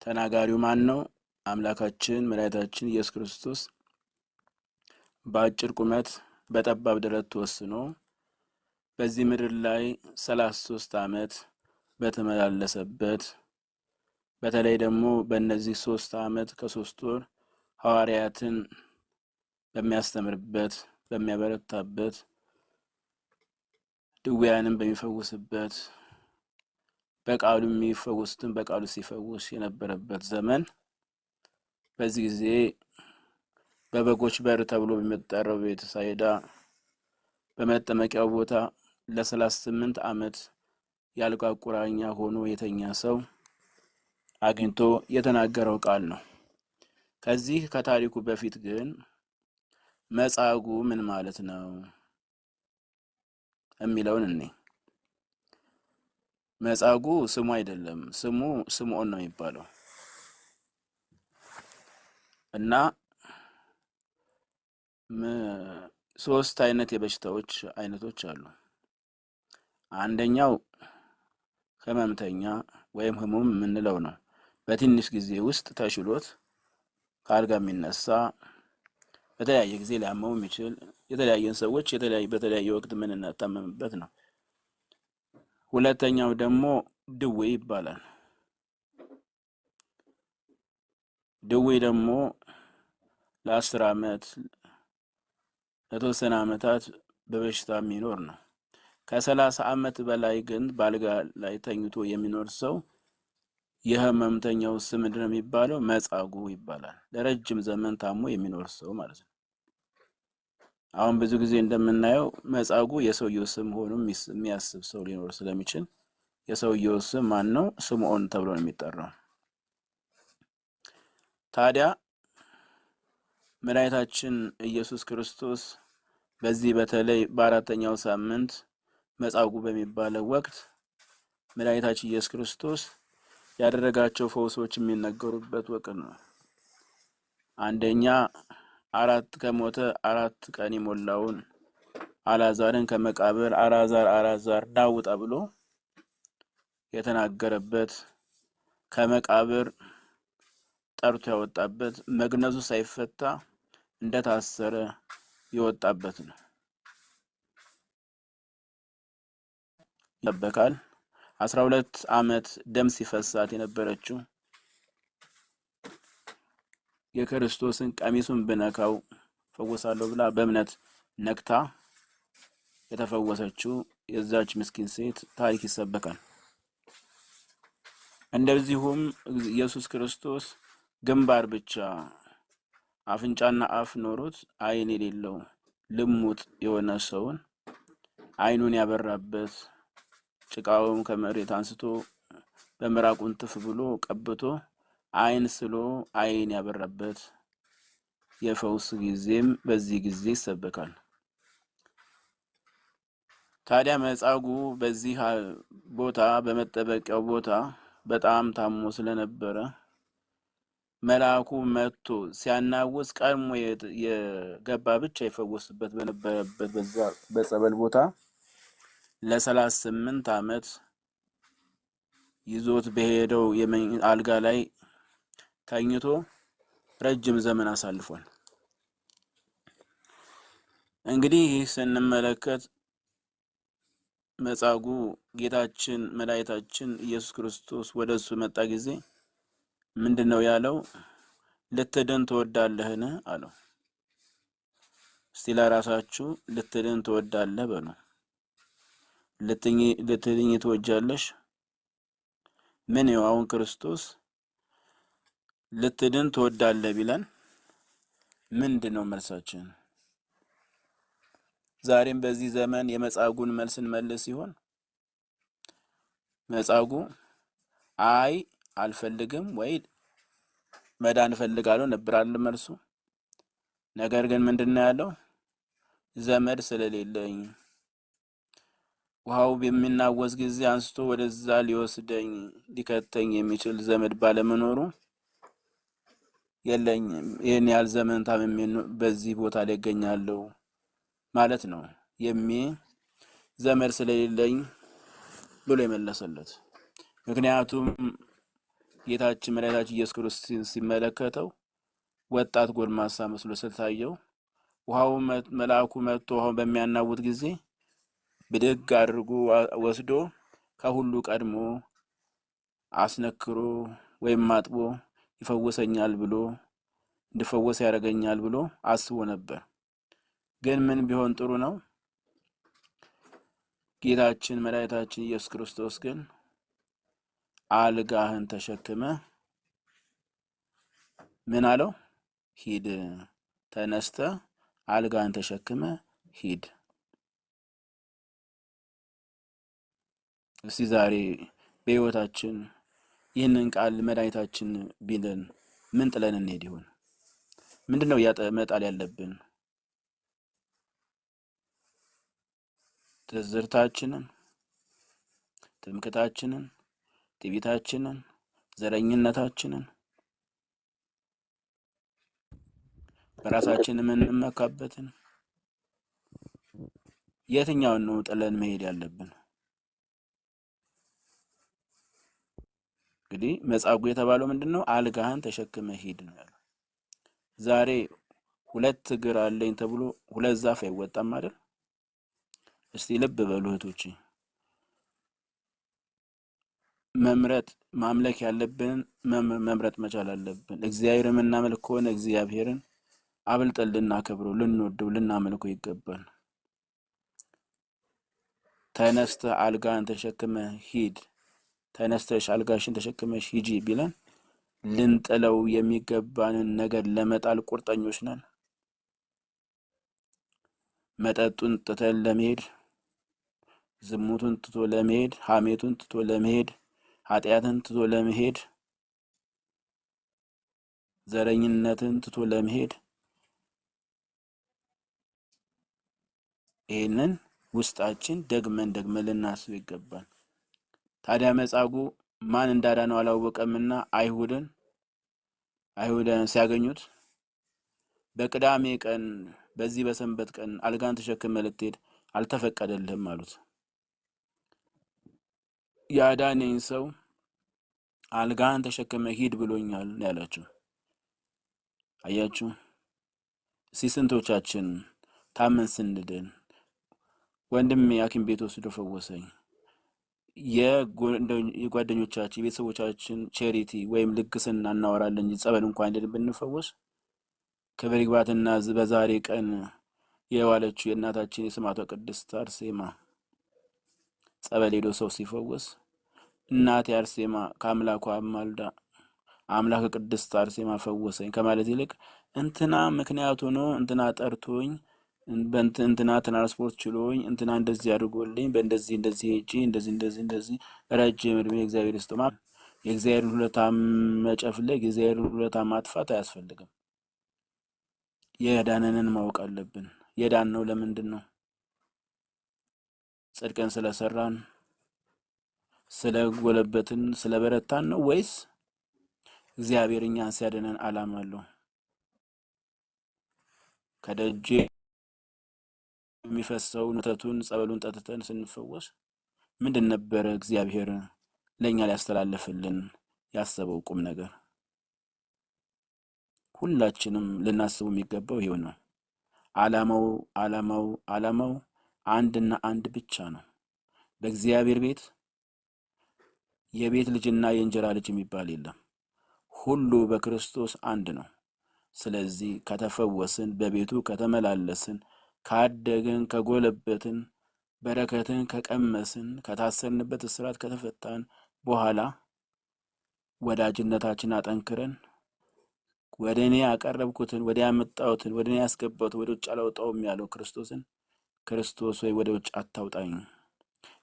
ተናጋሪው ማን ነው? አምላካችን መድኃኒታችን ኢየሱስ ክርስቶስ በአጭር ቁመት በጠባብ ደረት ተወስኖ በዚህ ምድር ላይ 33 ዓመት በተመላለሰበት በተለይ ደግሞ በእነዚህ 3 ዓመት ከ3 ወር ሐዋርያትን በሚያስተምርበት በሚያበረታበት ድውያንን በሚፈውስበት በቃሉ የሚፈውሱትን በቃሉ ሲፈውስ የነበረበት ዘመን በዚህ ጊዜ በበጎች በር ተብሎ በሚጠራው ቤተሳይዳ በመጠመቂያው ቦታ ለ38 ዓመት ያልጋ ቁራኛ ሆኖ የተኛ ሰው አግኝቶ የተናገረው ቃል ነው። ከዚህ ከታሪኩ በፊት ግን መጻጉዕ ምን ማለት ነው የሚለውን እኔ መጻጉዕ ስሙ አይደለም፣ ስሙ ስምዖን ነው የሚባለው እና 3 አይነት የበሽታዎች አይነቶች አሉ። አንደኛው ህመምተኛ ወይም ህሙም የምንለው ነው። በትንሽ ጊዜ ውስጥ ተሽሎት ካልጋ የሚነሳ በተለያየ ጊዜ ሊያመው የሚችል የተለያየን ሰዎች በተለያየ ወቅት የምንታመምበት ነው። ሁለተኛው ደግሞ ድዌ ይባላል። ድዌ ደግሞ ለ10 ዓመት ለተወሰነ ዓመታት በበሽታ የሚኖር ነው። ከ30 ዓመት በላይ ግን ባልጋ ላይ ተኝቶ የሚኖር ሰው የህመምተኛው ስም ምንድን ነው የሚባለው? መጻጉዕ ይባላል። ለረጅም ዘመን ታሞ የሚኖር ሰው ማለት ነው። አሁን ብዙ ጊዜ እንደምናየው መጻጉዕ የሰውየው ስም ሆኖ የሚያስብ ሰው ሊኖር ስለሚችል የሰውየው ስም ማን ነው? ስምዖን ተብሎ ነው የሚጠራው። ታዲያ መድኃኒታችን ኢየሱስ ክርስቶስ በዚህ በተለይ በአራተኛው ሳምንት መጻጉዕ በሚባለው ወቅት መድኃኒታችን ኢየሱስ ክርስቶስ ያደረጋቸው ፈውሶች የሚነገሩበት ወቅት ነው። አንደኛ ከሞተ 4 ቀን የሞላውን አልዓዛርን ከመቃብር አልዓዛር ና ውጣ ብሎ የተናገረበት፣ ከመቃብር ጠርቶ ያወጣበት፣ መግነዙ ሳይፈታ እንደታሰረ የወጣበት ነው። ይጠበቃል። 12 ዓመት ደም ሲፈሳት የነበረችው የክርስቶስን ቀሚሱን ብነካው ፈወሳለሁ ብላ በእምነት ነክታ የተፈወሰችው የዛች ምስኪን ሴት ታሪክ ይሰበካል። እንደዚሁም ኢየሱስ ክርስቶስ ግንባር ብቻ አፍንጫና አፍ ኖሮት ዓይን የሌለው ልሙጥ የሆነ ሰውን ዓይኑን ያበራበት፣ ጭቃውን ከመሬት አንስቶ በምራቁን ትፍ ብሎ ቀብቶ ዓይን ስሎ ዓይን ያበራበት የፈውስ ጊዜም በዚህ ጊዜ ይሰበካል። ታዲያ መጻጉዕ በዚህ ቦታ በመጠበቂያው ቦታ በጣም ታሞ ስለነበረ መልአኩ መጥቶ ሲያናውጽ ቀድሞ የገባ ብቻ ይፈወስበት በነበረበት በዛ በጸበል ቦታ ለ38 ዓመት ይዞት በሄደው አልጋ ላይ ተኝቶ ረጅም ዘመን አሳልፏል። እንግዲህ ስንመለከት መጻጉዕ ጌታችን መድኃኒታችን ኢየሱስ ክርስቶስ ወደሱ መጣ ጊዜ ምንድነው ያለው? ልትድን ትወዳለህን አለው። እስቲ ለራሳችሁ ልትድን ትወዳለህ በሉ። ልትድኝ ትወጃለሽ? ምን ነው አሁን ክርስቶስ ልትድን ትወዳለህ ቢለን ምንድነው መልሳችን? ዛሬም በዚህ ዘመን የመጻጉዕን መልስ እንመልስ ይሆን? መጻጉዕ አይ አልፈልግም ወይ መዳን እፈልጋለሁ ነበር አይደል መልሱ። ነገር ግን ምንድነው ያለው? ዘመድ ስለሌለኝ ውሃው በሚናወዝ ጊዜ አንስቶ ወደዛ ሊወስደኝ ሊከተኝ የሚችል ዘመድ ባለመኖሩ የለኝም፣ ይሄን ያህል ዘመን ታምሜ በዚህ ቦታ ላይ እገኛለሁ ማለት ነው ዘመድ ስለሌለኝ ብሎ የመለሰለት። ምክንያቱም ጌታችን መድኃኒታችን ኢየሱስ ክርስቶስን ሲመለከተው ወጣት ጎልማሳ መስሎ ስለታየው ውሃው መልአኩ መጥቶ ውሃውን በሚያናውጥ ጊዜ ብድግ አድርጎ ወስዶ ከሁሉ ቀድሞ አስነክሮ ወይም አጥቦ ይፈወሰኛል ብሎ እንድፈወስ ያደርገኛል ብሎ አስቦ ነበር። ግን ምን ቢሆን ጥሩ ነው? ጌታችን መድኃኒታችን ኢየሱስ ክርስቶስ ግን አልጋህን ተሸክመ ምን አለው? ሂድ፣ ተነስተ አልጋህን ተሸክመ ሂድ። እስቲ ዛሬ በሕይወታችን ይህንን ቃል መድኃኒታችን ቢለን ምን ጥለን እንሄድ ይሆን? ምንድነው መጣል ያለብን? ትዝርታችንን፣ ትምክታችንን፣ ትዕቢታችንን፣ ዘረኝነታችንን፣ በራሳችን የምንመካበትን የትኛውን ነው ጥለን መሄድ ያለብን? እንግዲህ መጻጉዕ የተባለው ምንድነው? አልጋህን ተሸክመ ሂድ ነው ያለው። ዛሬ ሁለት እግር አለኝ ተብሎ ሁለት ዛፍ አይወጣም አይደል? እስቲ ልብ በሉ እህቶቼ። መምረጥ ማምለክ ያለብን መምረጥ መቻል አለብን። እግዚአብሔር የምናመልክ ከሆነ እግዚአብሔርን አብልጠን ልናከብረው፣ ልንወደው፣ ልናመልከው ይገባል። ተነስተ አልጋህን ተሸክመ ሂድ፣ ተነስተሽ አልጋሽን ተሸክመሽ ሂጂ ቢለን ልንጥለው የሚገባንን ነገር ለመጣል ቁርጠኞች ነን? መጠጡን ትተን ለመሄድ፣ ዝሙቱን ትቶ ለመሄድ፣ ሐሜቱን ትቶ ለመሄድ፣ ኃጢአትን ትቶ ለመሄድ፣ ዘረኝነትን ትቶ ለመሄድ ይህንን ውስጣችን ደግመን ልናስብ ይገባል። ታዲያ መጻጉዕ ማን እንዳዳነው አላወቀምና አይሁድን ሲያገኙት በቅዳሜ ቀን በዚህ በሰንበት ቀን አልጋን ተሸክመ ልትሄድ አልተፈቀደልህም አሉት። ያዳነኝ ሰው አልጋን ተሸክመ ሂድ ብሎኛል ያላችሁ አያችሁ። ስንቶቻችን ታመን ስንድን ወንድሜ ሐኪም ቤት ወስዶ ፈወሰኝ፣ የጓደኞቻችን የቤተሰቦቻችን ቼሪቲ ወይም ልግስና እናወራለን እንጂ ጸበል እንኳን ሄደን ብንፈወስ ክብር ይግባትና በዛሬ ቀን የዋለችው የእናታችን የሰማዕቷ ቅድስት አርሴማ ጸበል ሄዶ ሰው ሲፈወስ እናቴ አርሴማ ከአምላኳ አማልዳ አምላክ ቅድስት አርሴማ ፈወሰኝ ከማለት ይልቅ እንትና ምክንያቱ ነው፣ እንትና ጠርቶኝ፣ እንትና ትራንስፖርት ችሎኝ፣ እንትና እንደዚህ አድርጎልኝ፣ በእንደዚህ ሄጄ እንደዚህ ረጅም እድሜ እግዚአብሔር ይስጥማ። የእግዚአብሔርን ውለታ መጨፍለግ፣ የእግዚአብሔርን ውለታ ማጥፋት አያስፈልግም። የዳነንን ማወቅ አለብን። የዳነው ለምንድን ነው? ጽድቅን ስለሰራን፣ ስለጎለበትን፣ ስለበረታን ነው ወይስ እግዚአብሔር እኛን ሲያድነን ዓላማ አለው? ከደጄ የሚፈሰው ወተቱን ጸበሉን ጠጥተን ስንፈወስ ምንድን ነበረ እግዚአብሔር ለኛ ሊያስተላልፍልን ያሰበው ቁም ነገር? ሁላችንም ልናስቡ የሚገባው ይሄው ነው። ዓላማው አንድና አንድ ብቻ ነው። በእግዚአብሔር ቤት የቤት ልጅና የእንጀራ ልጅ የሚባል የለም። ሁሉ በክርስቶስ አንድ ነው። ስለዚህ ከተፈወስን፣ በቤቱ ከተመላለስን፣ ካደግን፣ ከጎለበትን፣ በረከትን ከቀመስን፣ ከታሰርንበት እስራት ከተፈታን በኋላ ወዳጅነታችን አጠንክረን ወደ እኔ ያቀረብኩትን፣ ወደ ያመጣሁትን፣ ወደ እኔ ያስገባሁትን ወደ ውጭ አላውጣውም ያለው ክርስቶስን ክርስቶስ ወይ ወደ ውጭ አታውጣኝ፣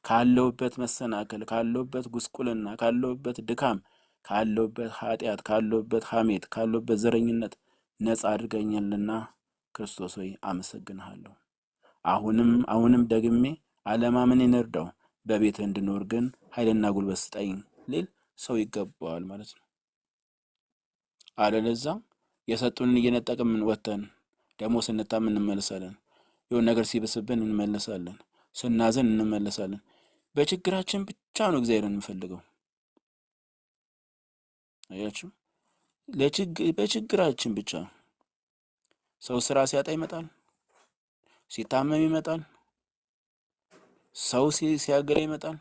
ካለሁበት መሰናከል፣ ካለሁበት ጉስቁልና፣ ካለሁበት ድካም፣ ካለሁበት ኃጢአት፣ ካለሁበት ሐሜት፣ ካለሁበት ዘረኝነት ነፃ አድርገኛልና ክርስቶስ ሆይ አመሰግንሃለሁ። አሁንም ደግሜ አለማመን ይነርዳው፣ በቤትህ እንድኖር ግን ኃይልና ጉልበት ስጠኝ ሊል ሰው ይገባዋል ማለት ነው። አለለዛ የሰጡንን እየነጠቅን ወተን ደግሞ ስንታም እንመለሳለን። የሆነ ነገር ሲበስብን እንመለሳለን። ስናዘን እንመለሳለን። በችግራችን ብቻ ነው እግዚአብሔርን እንፈልገው። አያችሁ፣ በችግራችን ብቻ ሰው ስራ ሲያጣ ይመጣል፣ ሲታመም ይመጣል፣ ሰው ሲያገላ ይመጣል።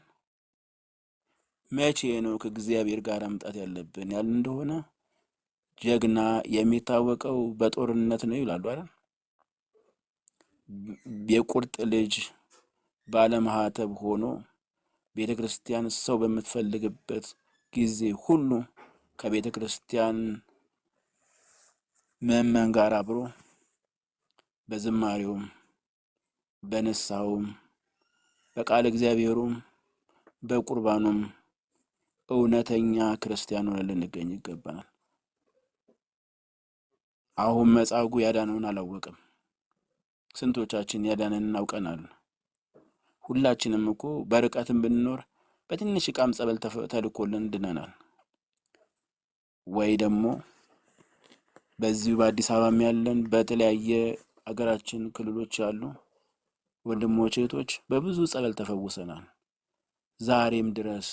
መቼ ነው ከእግዚአብሔር ጋር መምጣት ያለብን ያልን እንደሆነ ጀግና የሚታወቀው በጦርነት ነው ይላሉ አይደል? የቁርጥ ልጅ ባለማህተብ ሆኖ ቤተ ክርስቲያን ሰው በምትፈልግበት ጊዜ ሁሉ ከቤተ ክርስቲያን ምዕመናን ጋር አብሮ በዝማሬውም በንስሐውም በቃለ እግዚአብሔሩም በቁርባኑም እውነተኛ ክርስቲያን ሆነን ልንገኝ ይገባናል። አሁን መጻጉዕ ያዳነውን አላወቅም። ስንቶቻችን ያዳነን እናውቀናል? ሁላችንም እኮ በርቀትም ብንኖር በትንሽ ቃም ጸበል ተልኮልን ድነናል። ወይ ደግሞ በዚሁ በአዲስ አበባም ያለን በተለያየ አገራችን ክልሎች ያሉ ወንድሞች እህቶች በብዙ ጸበል ተፈውሰናል። ዛሬም ድረስ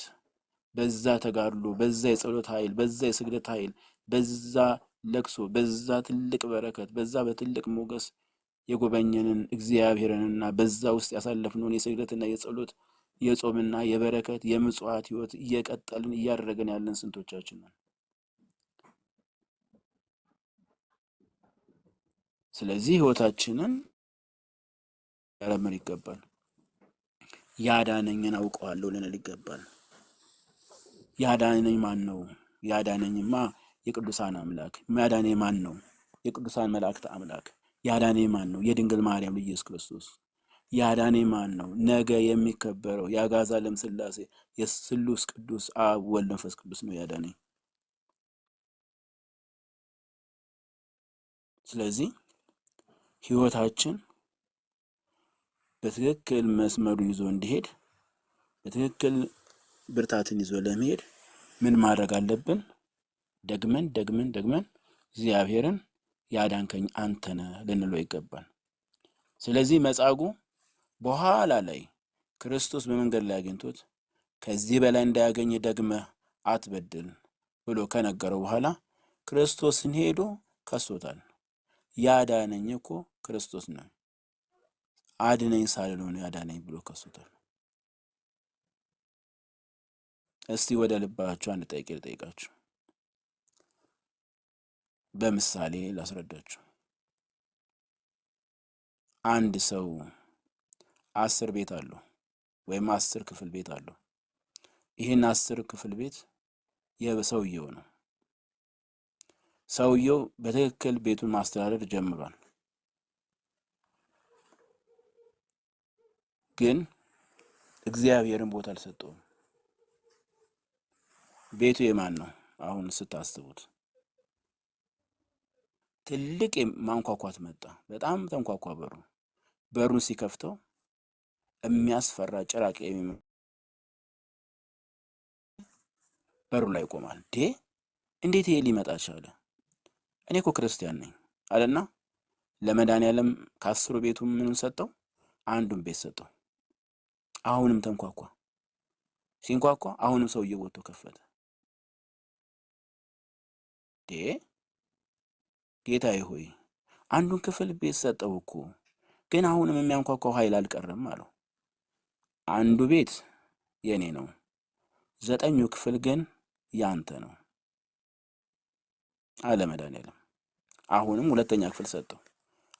በዛ ተጋድሎ፣ በዛ የጸሎት ኃይል፣ በዛ የስግደት ኃይል፣ በዛ ለቅሶ፣ በዛ ትልቅ በረከት፣ በዛ በትልቅ ሞገስ የጎበኘንን እግዚአብሔርንና በዛ ውስጥ ያሳለፍነውን የስግደትና የጸሎት የጾምና የበረከት የምጽዋት ህይወት እየቀጠልን እያደረገን ያለን ስንቶቻችን ነን? ስለዚህ ህይወታችንን ያረመር ይገባል። ያዳነኝን አውቀዋለሁ ልንል ይገባል። ያዳነኝ ማን ነው? ያዳነኝማ የቅዱሳን አምላክ። ያዳነኝ ማን ነው? የቅዱሳን መላእክት አምላክ። ያዳነኝ ማን ነው? የድንግል ማርያም ልጅ ኢየሱስ ክርስቶስ። ያዳነኝ ማን ነው? ነገ የሚከበረው የአጋዕዝተ ዓለም ሥላሴ የስሉስ ቅዱስ አብ ወልድ መንፈስ ቅዱስ ነው ያዳነኝ። ስለዚህ ህይወታችን በትክክል መስመሩን ይዞ እንዲሄድ በትክክል ብርታትን ይዞ ለመሄድ ምን ማድረግ አለብን? ደግመን እግዚአብሔርን ያዳንከኝ አንተ ነህ ልንለው ይገባል። ስለዚህ መጻጉዕ በኋላ ላይ ክርስቶስ በመንገድ ላይ አግኝቶት ከዚህ በላይ እንዳያገኝ ደግመህ አትበድል ብሎ ከነገረው በኋላ ክርስቶስን ሄዶ ከሶታል። ያዳነኝ እኮ ክርስቶስ ነው፣ አድነኝ ሳልለው ነው ያዳነኝ ብሎ ከሶታል። እስቲ ወደ ልባችሁ አንድ ጥያቄ ልጠይቃችሁ፣ በምሳሌ ላስረዳችሁ። አንድ ሰው 10 ቤት አለው ወይም 10 ክፍል ቤት አለው። ይሄን 10 ክፍል ቤት የሰውየው ነው። ሰውየው በትክክል ቤቱን ማስተዳደር ጀምሯል። ግን እግዚአብሔርን ቦታ አልሰጠውም። ቤቱ የማን ነው? አሁን ስታስቡት ትልቅ ማንኳኳት መጣ። በጣም ተንኳኳ በሩ። በሩን ሲከፍተው የሚያስፈራ ጭራቅ በሩ ላይ ቆማል። እንዴት ይሄ ሊመጣ ቻለ? እኔ እኮ ክርስቲያን ነኝ አለና ለመድኃኒዓለም ከ10 ቤቱ ምንም ሰጠው? አንዱን ቤት ሰጠው። አሁንም ተንኳኳ። ሲንኳኳ አሁንም ሰውየው ወጥቶ ከፈተ። ጌታዬ ሆይ አንዱን ክፍል ቤት ሰጠው እኮ፣ ግን አሁንም የሚያንኳኳው ኃይል አልቀረም አለው። አንዱ ቤት የኔ ነው፣ 9ኙ ክፍል ግን ያንተ ነው አለ መድኃኒዓለም። አሁንም 2ኛ ክፍል ሰጠው።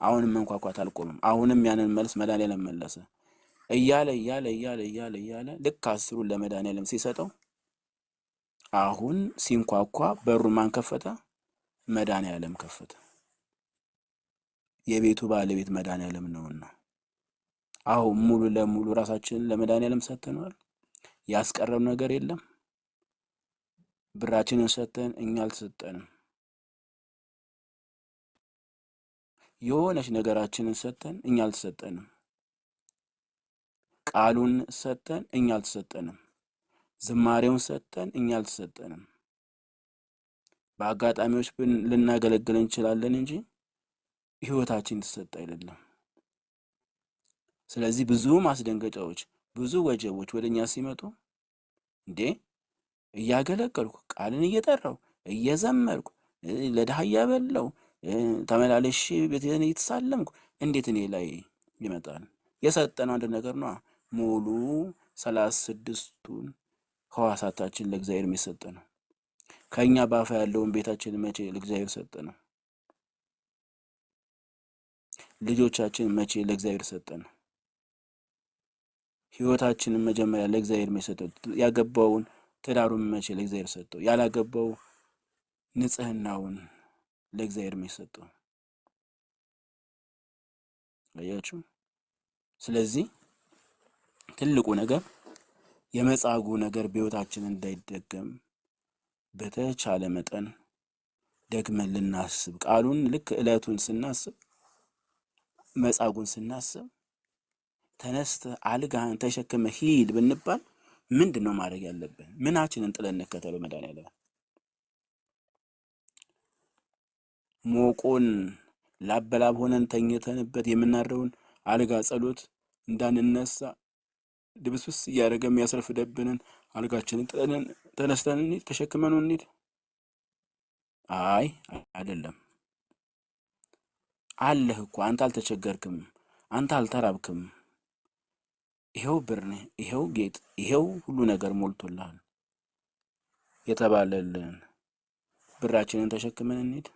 አሁንም መንኳኳት አልቆመም። አሁንም ያንን መልስ መድኃኒዓለም መለሰ። እያለ ልክ 10ሩን ለመድኃኒዓለም ሲሰጠው አሁን ሲንኳኳ በሩን ማን ከፈተ? መድኃኒዓለም ከፈተ። የቤቱ ባለቤት መድኃኒዓለም ነውና አሁን ሙሉ ለሙሉ ራሳችንን ለመድኃኒዓለም ሰጥተናል። ያስቀረው ነገር የለም። ብራችንን ሰጥተን እኛ አልተሰጠንም። የሆነች ነገራችንን ሰጥተን እኛ አልተሰጠንም። ቃሉን ሰጥተን እኛ አልተሰጠንም። ዝማሬውን ሰጥተን እኛ አልተሰጠንም። በአጋጣሚዎች ልናገለግል እንችላለን እንጂ ህይወታችን ተሰጠ አይደለም። ስለዚህ ብዙ ማስደንገጫዎች፣ ብዙ ወጀቦች ወደኛ ሲመጡ እያገለገልኩ ቃልን እየጠራው እየዘመርኩ ለድሃ እያበላሁ ተመላለሼ ቤቴን እየተሳለምኩ እንዴት እኔ ላይ ይመጣል? የሰጠነው አንድ ነገር ነው። ሙሉ 36ቱን ሕዋሳታችን ለእግዚአብሔር የሚሰጥ ነው። ከኛ ባፋ ያለውን ቤታችን መቼ ለእግዚአብሔር ሰጠ ነው? ልጆቻችን መቼ ለእግዚአብሔር ሰጠ ነው? ህይወታችንን መጀመሪያ ለእግዚአብሔር የሰጠው ያገባውን ትዳሩን መቼ ለእግዚአብሔር ሰጠው? ያላገባው ንጽህናውን ለእግዚአብሔር የሰጠው አያችሁ። ስለዚህ ትልቁ ነገር የመጻጉዕ ነገር በህይወታችን እንዳይደገም በተቻለ መጠን ደግመን ልናስብ፣ ቃሉን ልክ ዕለቱን ስናስብ መጻጉዕን ስናስብ ተነስተህ አልጋህን ተሸክመ ሂድ ብንባል ምንድን ነው ማድረግ ያለብን? ምናችንን ጥለን እንከተለው? መድኃኒዓለም ሞቆን ላበላብ ሆነን ተኝተንበት የምናድረውን አልጋ ጸሎት እንዳንነሳ ድብስብስ እያደረገ የሚያስረፍደብንን አልጋችንን ጥለን ተነስተን እንሂድ፣ ተሸክመን እንሂድ? አይ አይደለም። አለህ እኮ አንተ አልተቸገርክም፣ አንተ አልተራብክም። ይሄው ብር፣ ይሄው ጌጥ፣ ይሄው ሁሉ ነገር ሞልቶልሃል የተባለልን ብራችንን ተሸክመን እንሂድ?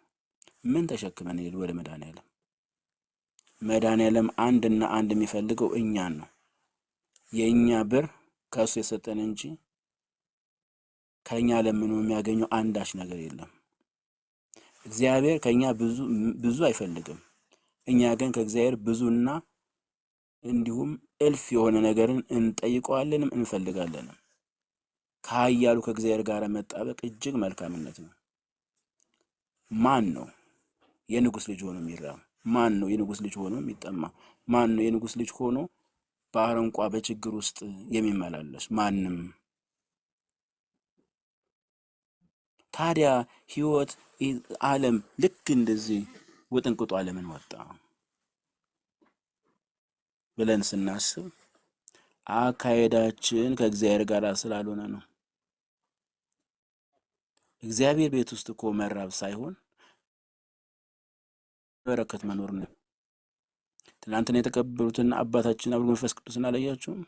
ምን ተሸክመን እንሂድ ወደ መድኃኒዓለም? መድኃኒዓለም አንድና አንድ የሚፈልገው እኛን ነው። የእኛ ብር ከእሱ የሰጠን እንጂ ከእኛ ለምኑ የሚያገኘው አንዳች ነገር የለም። እግዚአብሔር ከእኛ ብዙ አይፈልግም። እኛ ግን ከእግዚአብሔር ብዙና እንዲሁም እልፍ የሆነ ነገርን እንጠይቀዋለንም እንፈልጋለንም። ከኃያሉ ከእግዚአብሔር ጋር መጣበቅ እጅግ መልካምነት ነው። ማን ነው የንጉሥ ልጅ ሆኖ የሚራብ? ማን ነው የንጉሥ ልጅ ሆኖ የሚጠማ? ማን ነው የንጉሥ ልጅ ሆኖ በአረንቋ በችግር ውስጥ የሚመላለስ? ማንም። ታዲያ ህይወት ዓለም ልክ እንደዚህ ውጥንቅጡ ዓለምን ወጣ ብለን ስናስብ አካሄዳችን ከእግዚአብሔር ጋር ስላልሆነ ነው። እግዚአብሔር ቤት ውስጥ እኮ መራብ ሳይሆን በረከት መኖር ነው። ትናንትና የተቀበሉትን አባታችን አብሮ መንፈስ ቅዱስን አላያችሁም?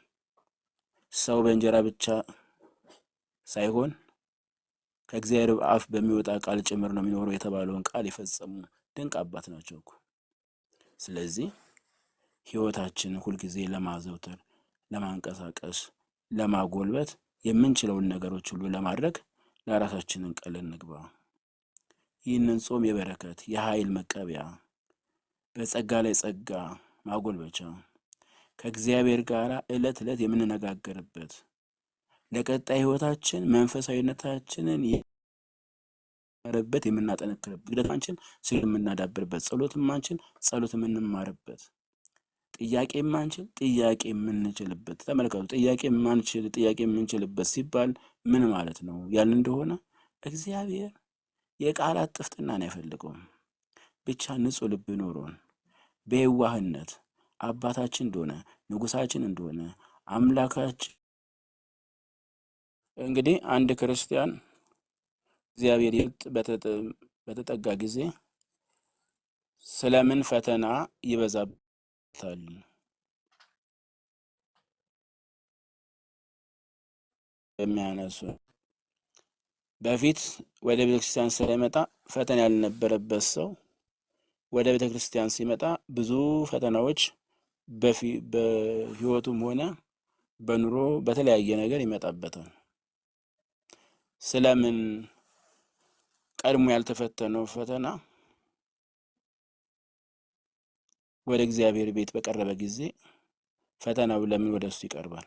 ሰው በእንጀራ ብቻ ሳይሆን ከእግዚአብሔር አፍ በሚወጣ ቃል ጭምር ነው የሚኖረው የተባለውን ቃል የፈጸሙ ድንቅ አባት ናቸው እኮ። ስለዚህ ህይወታችን ሁልጊዜ ለማዘውተር፣ ለማንቀሳቀስ፣ ለማጎልበት የምንችለውን ነገሮች ሁሉ ለማድረግ ለራሳችንን ቃል እንግባ። ይህንን ጾም የበረከት የኃይል መቀበያ፣ በጸጋ ላይ ጸጋ ማጎልበቻ፣ ከእግዚአብሔር ጋር ዕለት ዕለት የምንነጋገርበት፣ ለቀጣይ ህይወታችን መንፈሳዊነታችንን የምንማርበት የምናጠነክርበት፣ ግደታችን ስለምናዳብርበት፣ ጸሎት የማንችል ጸሎት የምንማርበት፣ ጥያቄ የማንችል ጥያቄ የምንችልበት። ተመልከቱ፣ ጥያቄ የማንችል ጥያቄ የምንችልበት ሲባል ምን ማለት ነው ያልን እንደሆነ እግዚአብሔር የቃላት ጥፍጥናን አይፈልገውም። ብቻ ንጹሕ ልብ ኖሮን በየዋህነት አባታችን እንደሆነ ንጉሳችን እንደሆነ አምላካችን። እንግዲህ አንድ ክርስቲያን እግዚአብሔር ይልጥ በተጠጋ ጊዜ ስለምን ፈተና ይበዛበታል የሚያነሱ በፊት ወደ ቤተክርስቲያን ሳይመጣ ፈተና ያልነበረበት ሰው ወደ ቤተክርስቲያን ሲመጣ ብዙ ፈተናዎች በህይወቱም ሆነ በኑሮ በተለያየ ነገር ይመጣበታል። ስለምን ቀድሞ ያልተፈተነው ፈተና ወደ እግዚአብሔር ቤት በቀረበ ጊዜ ፈተናው ለምን ወደ እሱ ይቀርባል?